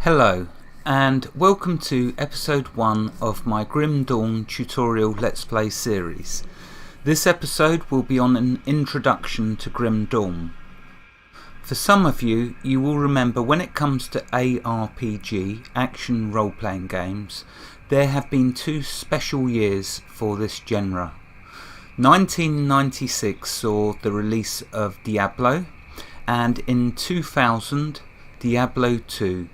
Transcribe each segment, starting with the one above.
Hello and welcome to episode 1 of my Grim Dawn tutorial Let's Play series. This episode will be on an introduction to Grim Dawn. For some of you, you will remember when it comes to ARPG, action role-playing games, there have been two special years for this genre. 1996 saw the release of Diablo, and in 2000, Diablo 2.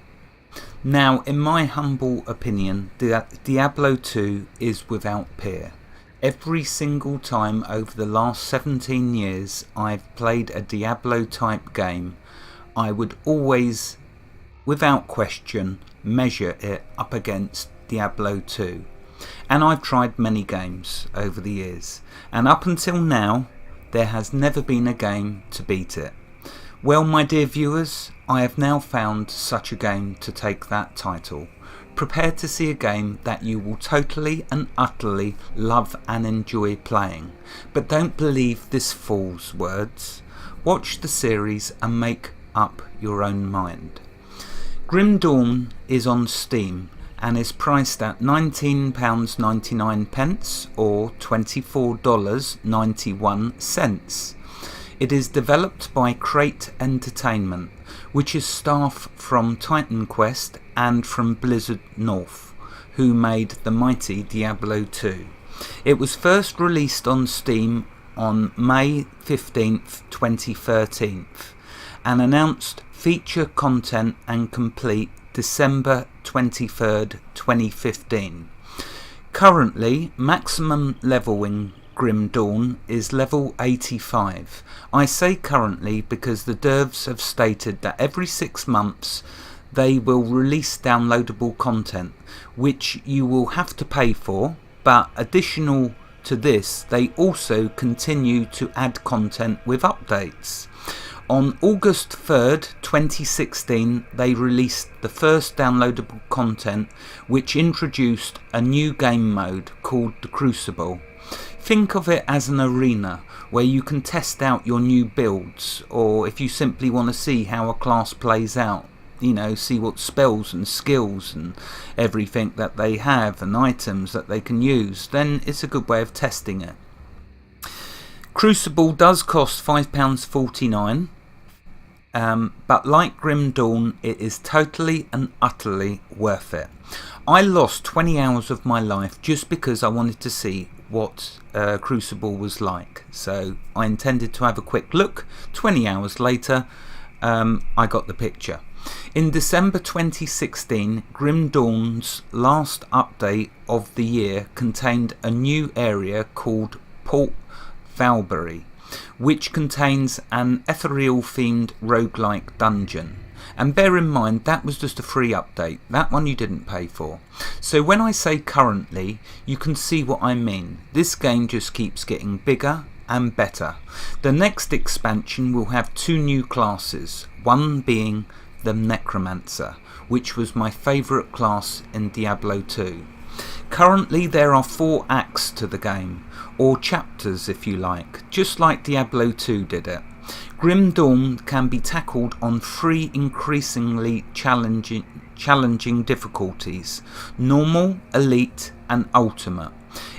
Now, in my humble opinion, Diablo 2 is without peer. Every single time over the last 17 years I've played a Diablo type game, I would always, without question, measure it up against Diablo 2. And I've tried many games over the years, and up until now, there has never been a game to beat it. Well, my dear viewers, I have now found such a game to take that title. Prepare to see a game that you will totally and utterly love and enjoy playing. But don't believe this fool's words. Watch the series and make up your own mind. Grim Dawn is on Steam and is priced at £19.99 or $24.91. It is developed by Crate Entertainment, which is staff from Titan Quest and from Blizzard North, who made the mighty Diablo 2. It was first released on Steam on May 15th, 2013, and announced feature content and complete December 23rd, 2015. Currently, maximum level in Grim Dawn is level 85. I say currently because the devs have stated that every 6 months they will release downloadable content, which you will have to pay for, but additional to this, they also continue to add content with updates. On August 3rd, 2016, they released the first downloadable content, which introduced a new game mode called the Crucible. Think of it as an arena where you can test out your new builds, or if you simply want to see how a class plays out, see what spells and skills and everything that they have and items that they can use, then it's a good way of testing it. Crucible does cost £5.49, but like Grim Dawn, it is totally and utterly worth it. I lost 20 hours of my life just because I wanted to see what Crucible was like, so I intended to have a quick look. 20 hours later, I got the picture. In December 2016, Grim Dawn's last update of the year contained a new area called Port Valbury, which contains an ethereal themed roguelike dungeon. And bear in mind, that was just a free update. That one you didn't pay for. So when I say currently, you can see what I mean. This game just keeps getting bigger and better. The next expansion will have 2 new classes, one being the Necromancer, which was my favourite class in Diablo 2. Currently there are 4 acts to the game, or chapters if you like, just like Diablo 2 did it. Grim Dawn can be tackled on 3 increasingly challenging difficulties: normal, elite and ultimate.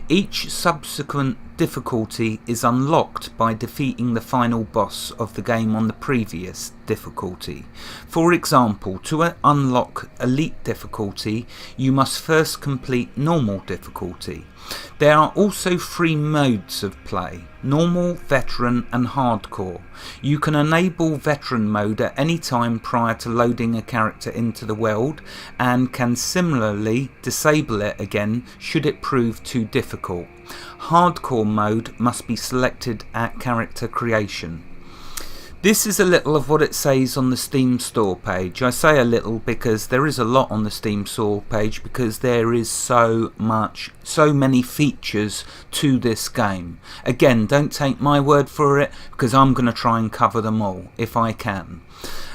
Each subsequent difficulty is unlocked by defeating the final boss of the game on the previous difficulty. For example, to unlock elite difficulty, you must first complete normal difficulty. There are also 3 modes of play: normal, veteran and hardcore. You can enable veteran mode at any time prior to loading a character into the world, and can similarly disable it again should it prove too difficult. Hardcore mode must be selected at character creation. This is a little of what it says on the Steam store page. I say a little because there is a lot on the Steam store page, because there is so many features to this game. Again, don't take my word for it, because I'm going to try and cover them all if I can.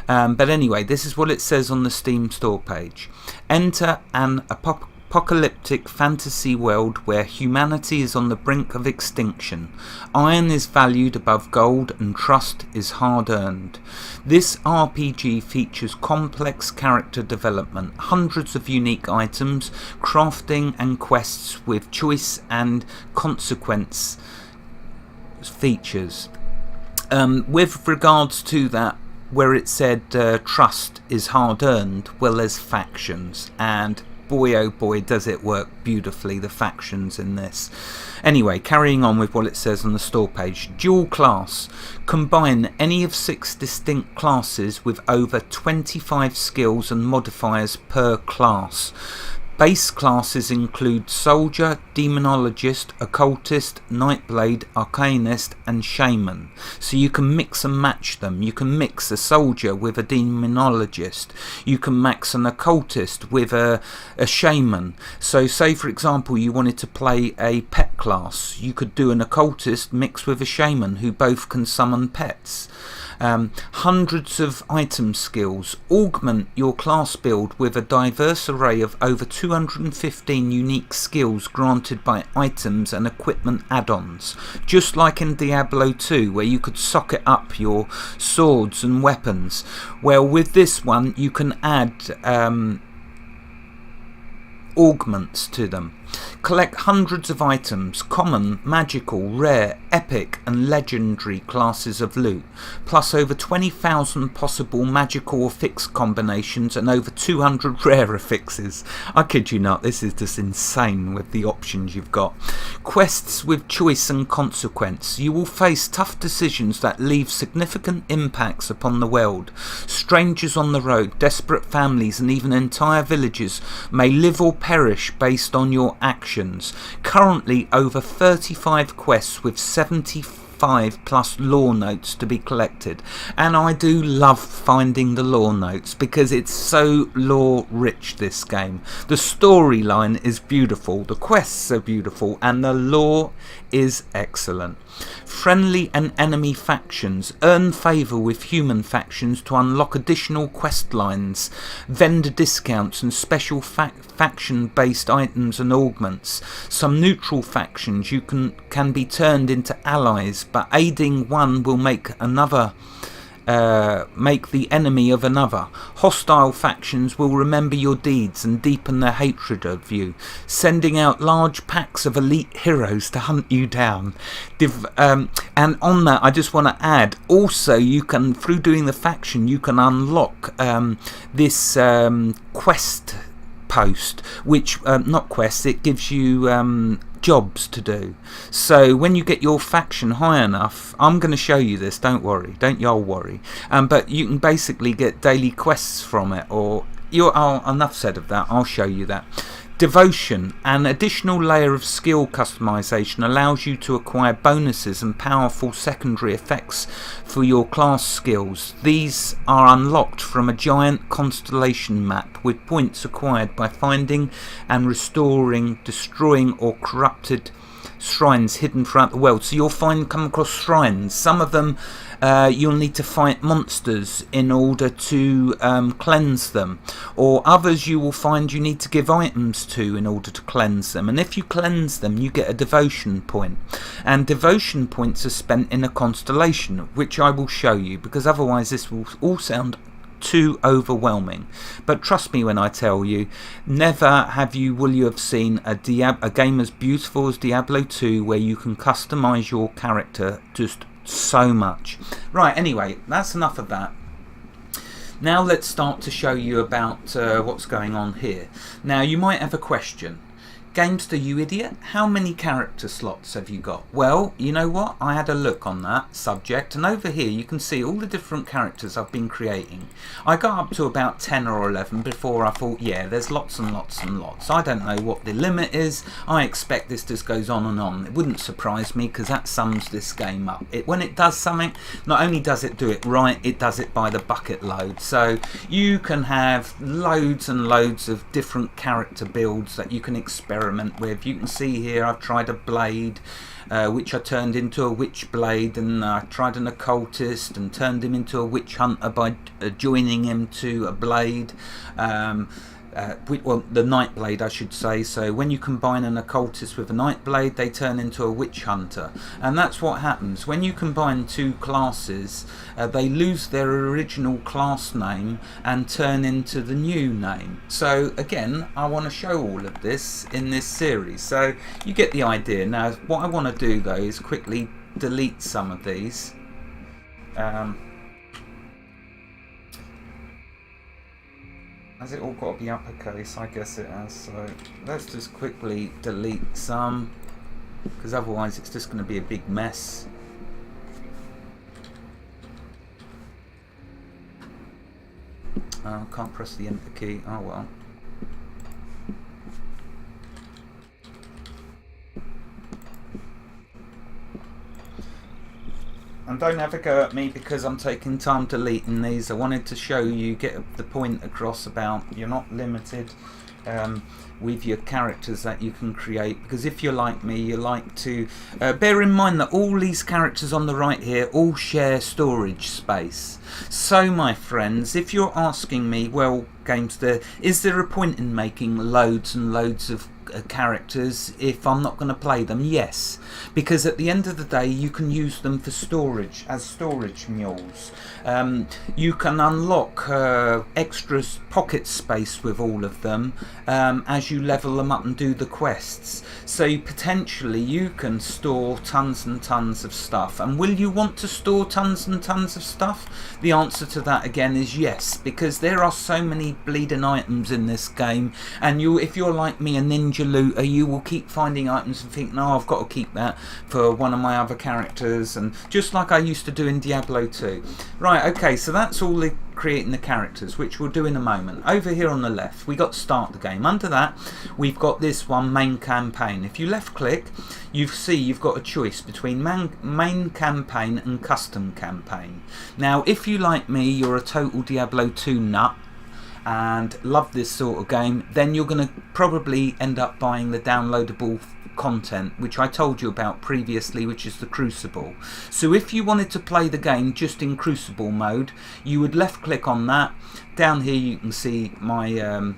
But anyway, this is what it says on the Steam store page. Enter an apocalyptic fantasy world where humanity is on the brink of extinction. Iron is valued above gold and trust is hard-earned. This RPG features complex character development, hundreds of unique items, crafting and quests with choice and consequence features. With regards to that, where it said trust is hard earned, well, there's factions, and boy oh boy does it work beautifully, the factions in this. Anyway, carrying on with what it says on the store page. Dual class. Combine any of 6 distinct classes with over 25 skills and modifiers per class. Base classes include Soldier, Demonologist, Occultist, Nightblade, Arcanist and Shaman. So you can mix and match them. You can mix a Soldier with a Demonologist. You can mix an Occultist with a Shaman. So say for example you wanted to play a pet class. You could do an Occultist mixed with a Shaman who both can summon pets. Hundreds of item skills. Augment your class build with a diverse array of over 215 unique skills granted by items and equipment add-ons, just like in Diablo 2 where you could socket up your swords and weapons. Well, with this one you can add augments to them. Collect hundreds of items, common, magical, rare, epic and legendary classes of loot, plus over 20,000 possible magical or fixed combinations and over 200 rare affixes. I kid you not, this is just insane with the options you've got. Quests with choice and consequence. You will face tough decisions that leave significant impacts upon the world. Strangers on the road, desperate families and even entire villages may live or perish based on your actions. Currently over 35 quests with 75 plus lore notes to be collected, and I do love finding the lore notes because it's so lore rich, this game. The storyline is beautiful, the quests are beautiful and the lore is excellent. Friendly and enemy factions. Earn favour with human factions to unlock additional quest lines, vendor discounts and special faction based items and augments. Some neutral factions you can be turned into allies, but aiding one will make another make the enemy of another. Hostile factions will remember your deeds and deepen their hatred of you, sending out large packs of elite heroes to hunt you down. And on that I just want to add, also you can, through doing the faction, you can unlock this quest post, which not quests, it gives you jobs to do. So when you get your faction high enough, I'm going to show you this, don't worry, don't y'all worry, but you can basically get daily quests from it, or enough said of that, I'll show you that. Devotion. An additional layer of skill customization allows you to acquire bonuses and powerful secondary effects for your class skills. These are unlocked from a giant constellation map with points acquired by finding and restoring, destroying or corrupted shrines hidden throughout the world. So you'll come across shrines. Some of them you'll need to fight monsters in order to cleanse them, or others you will find you need to give items to in order to cleanse them, and if you cleanse them you get a devotion point, and devotion points are spent in a constellation, which I will show you because otherwise this will all sound too overwhelming. But trust me when I tell you, never will you have seen a game as beautiful as Diablo 2 where you can customize your character just so much. Right, anyway, that's enough of that. Now let's start to show you about what's going on here. Now you might have a question. Gamester, you idiot, how many character slots have you got? Well, you know what, I had a look on that subject, and over here you can see all the different characters I've been creating. I got up to about 10 or 11 before I thought, yeah, there's lots and lots and lots. I don't know what the limit is. I expect this just goes on and on. It wouldn't surprise me because that sums this game up. When it does something, not only does it do it right, it does it by the bucket load. So you can have loads and loads of different character builds that you can experiment with. You can see here I've tried a blade which I turned into a witch blade, and I tried an occultist and turned him into a witch hunter by joining him to a blade. well, the Nightblade I should say. So when you combine an occultist with a Nightblade, they turn into a witch hunter, and that's what happens when you combine two classes. They lose their original class name and turn into the new name. So again, I want to show all of this in this series, so you get the idea. Now what I want to do though is quickly delete some of these. Has it all got to be uppercase? I guess it has. So let's just quickly delete some, because otherwise it's just going to be a big mess. Oh, can't press the enter key. Oh well. And don't have a go at me because I'm taking time deleting these. I wanted to show you, get the point across about you're not limited with your characters that you can create, because if you're like me, you like to bear in mind that all these characters on the right here all share storage space. So my friends, if you're asking me, well, Gamester, is there a point in making loads and loads of characters if I'm not going to play them? Yes, because at the end of the day you can use them for storage, as storage mules. You can unlock extra pocket space with all of them as you level them up and do the quests. So potentially you can store tons and tons of stuff. And will you want to store tons and tons of stuff? The answer to that again is yes, because there are so many bleeding items in this game, and if you're like me, a ninja looter, you will keep finding items and think, no, I've got to keep that for one of my other characters, and just like I used to do in Diablo 2. Right, okay, so that's all the creating the characters, which we'll do in a moment. Over here on the left we got start the game. Under that we've got this one, main campaign. If you left click, you see you've got a choice between main campaign and custom campaign. Now if you, like me, you're a total Diablo 2 nut and love this sort of game, then you're going to probably end up buying the downloadable content which I told you about previously, which is the Crucible. So if you wanted to play the game just in Crucible mode, you would left click on that. Down here you can see my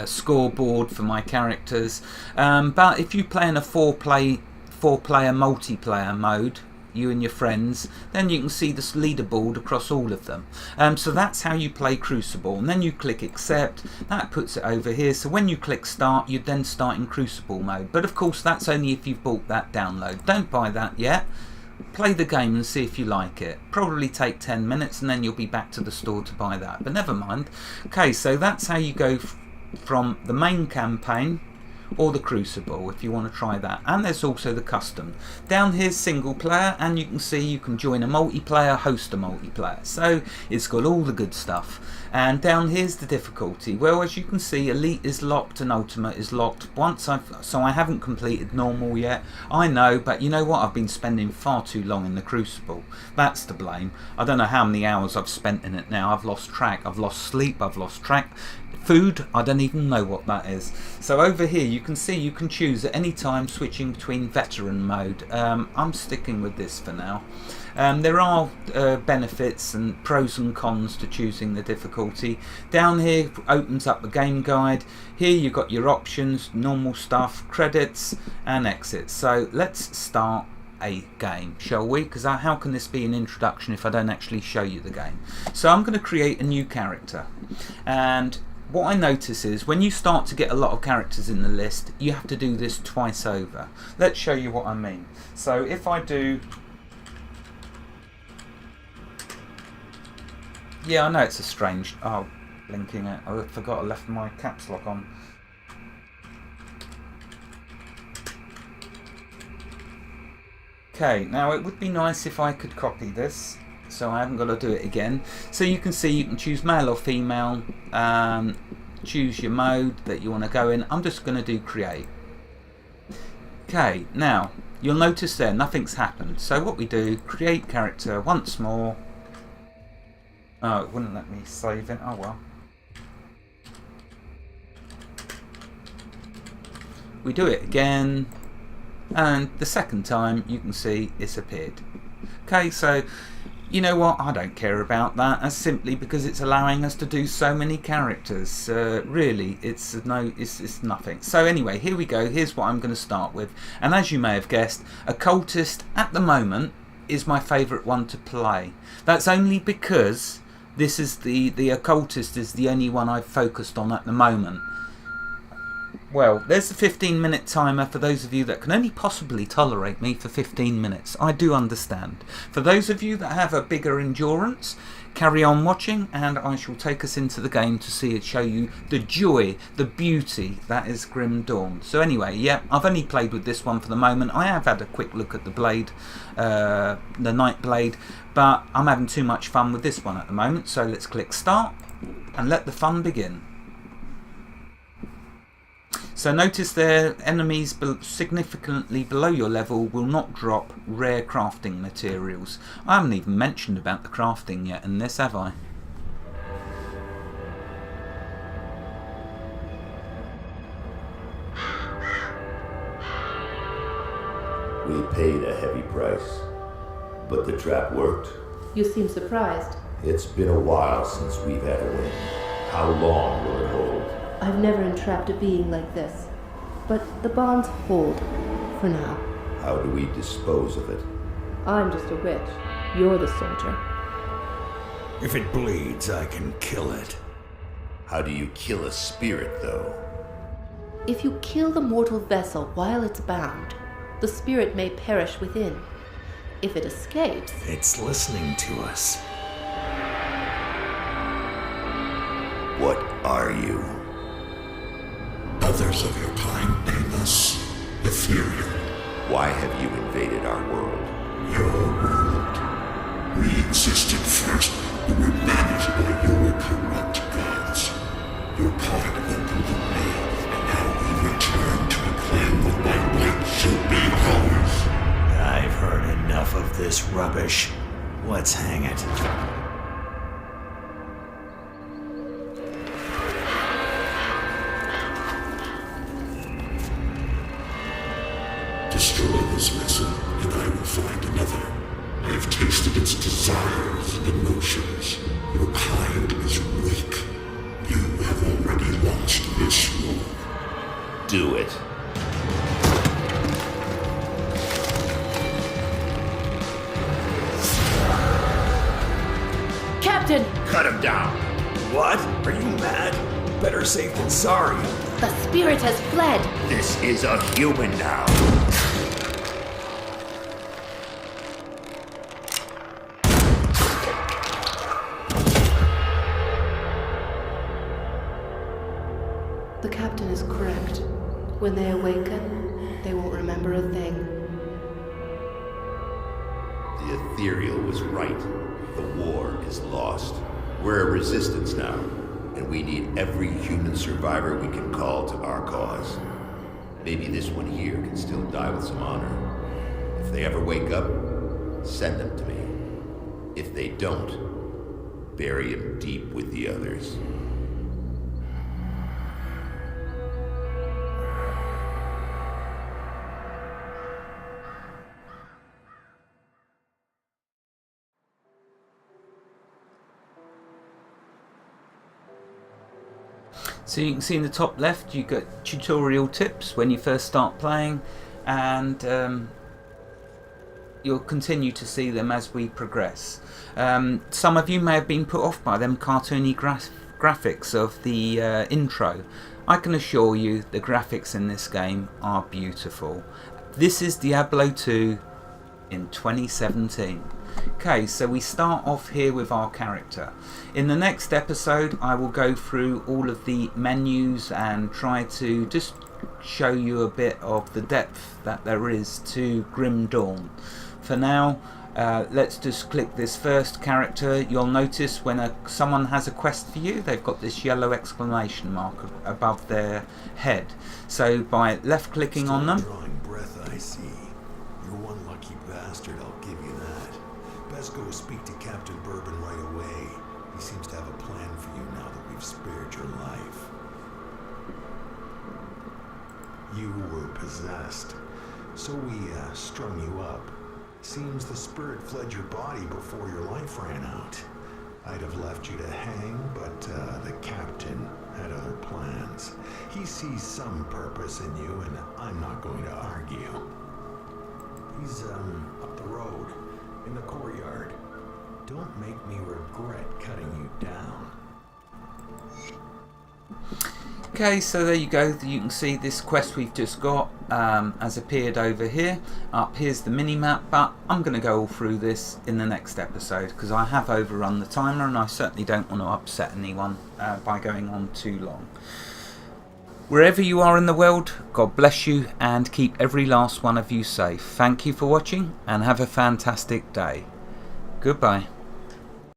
scoreboard for my characters, but if you play in a four player multiplayer mode, you and your friends, then you can see this leaderboard across all of them. So that's how you play Crucible, and then you click accept. That puts it over here, so when you click start, you'd then start in Crucible mode. But of course that's only if you've bought that download. Don't buy that yet. Play the game and see if you like it. Probably take 10 minutes and then you'll be back to the store to buy that, but never mind. Okay, so that's how you go from the main campaign or the Crucible if you want to try that. And there's also the custom. Down here's single player, and you can see you can join a multiplayer, host a multiplayer, so it's got all the good stuff. And down here's the difficulty. Well, as you can see, elite is locked and ultimate is locked. So I haven't completed normal yet, I know, but you know what, I've been spending far too long in the Crucible. That's to blame. I don't know how many hours I've spent in it now. I've lost track. I've lost sleep, I've lost track. Food, I don't even know what that is. So over here you can see you can choose at any time, switching between veteran mode. I'm sticking with this for now. There are benefits and pros and cons to choosing the difficulty. Down here opens up the game guide. Here you've got your options, normal stuff, credits and exits. So let's start a game, shall we? Because how can this be an introduction if I don't actually show you the game? So I'm going to create a new character, and what I notice is when you start to get a lot of characters in the list, you have to do this twice over. Let's show you what I mean. So if I do, yeah, I know it's a strange, oh, blinking it, I forgot I left my caps lock on. Okay, now it would be nice if I could copy this, so I haven't got to do it again. So you can see you can choose male or female, choose your mode that you want to go in. I'm just going to do create. Okay, now you'll notice there nothing's happened. So what we do, create character once more. Oh, it wouldn't let me save it. Oh well. We do it again, and the second time you can see it's appeared. Okay, so You know what? I don't care about that. That's simply because it's allowing us to do so many characters. Really, it's nothing. So anyway, here we go. Here's what I'm going to start with. And as you may have guessed, Occultist at the moment is my favourite one to play. That's only because this is the Occultist is the only one I've focused on at the moment. Well, there's the 15-minute timer for those of you that can only possibly tolerate me for 15 minutes. I do understand. For those of you that have a bigger endurance, carry on watching and I shall take us into the game to see it, show you the joy, the beauty that is Grim Dawn. So anyway, yeah, I've only played with this one for the moment. I have had a quick look at the blade, the Night Blade, but I'm having too much fun with this one at the moment. So let's click start and let the fun begin. So notice there, enemies significantly below your level will not drop rare crafting materials. I haven't even mentioned about the crafting yet in this, have I? We paid a heavy price, but the trap worked. You seem surprised. It's been a while since we've had a win. How long will it hold? I've never entrapped a being like this, but the bonds hold, for now. How do we dispose of it? I'm just a witch. You're the soldier. If it bleeds, I can kill it. How do you kill a spirit, though? If you kill the mortal vessel while it's bound, the spirit may perish within. If it escapes... It's listening to us. What are you? Others of your kind name us ethereal. Why have you invaded our world? Your world. We existed first, but were managed by your corrupt gods. Your part opened the way, and now we return to reclaim what by right should be ours. I've heard enough of this rubbish. Let's hang it. Destroy this vessel, and I will find another. I have tasted its desires and emotions. Your kind is weak. You have already lost this war. Do it. Captain! Cut him down! What? Are you mad? Better safe than sorry. The spirit has fled! This is a human now. The captain is correct. When they awaken, they won't remember a thing. The ethereal was right. The war is lost. We're a resistance now, and we need every human survivor we can call to our cause. Maybe this one here can still die with some honor. If they ever wake up, send them to me. If they don't, bury him deep with the others. So you can see in the top left you get tutorial tips when you first start playing, and you'll continue to see them as we progress. Some of you may have been put off by them cartoony graphics of the intro. I can assure you the graphics in this game are beautiful. This is Diablo 2 in 2017. Okay, so we start off here with our character. In the next episode I will go through all of the menus and try to just show you a bit of the depth that there is to Grim Dawn. For now, let's just click this first character. You'll notice when someone has a quest for you, they've got this yellow exclamation mark above their head. So by left clicking on them, Drawing breath, I see. You're one lucky bastard, I'll give you that. Best go speak to Captain Bourbon right away. He seems to have a plan for you now that we've spared your life. You were possessed, so we strung you up. Seems the spirit fled your body before your life ran out. I'd have left you to hang, but the captain had other plans. He sees some purpose in you, and I'm not going to argue. He's up the road, in the courtyard. Don't make me regret cutting you down. Okay, so there you go. You can see this quest we've just got has appeared over here. Up here's the mini-map, but I'm going to go all through this in the next episode because I have overrun the timer and I certainly don't want to upset anyone by going on too long. Wherever you are in the world, God bless you and keep every last one of you safe. Thank you for watching and have a fantastic day. Goodbye.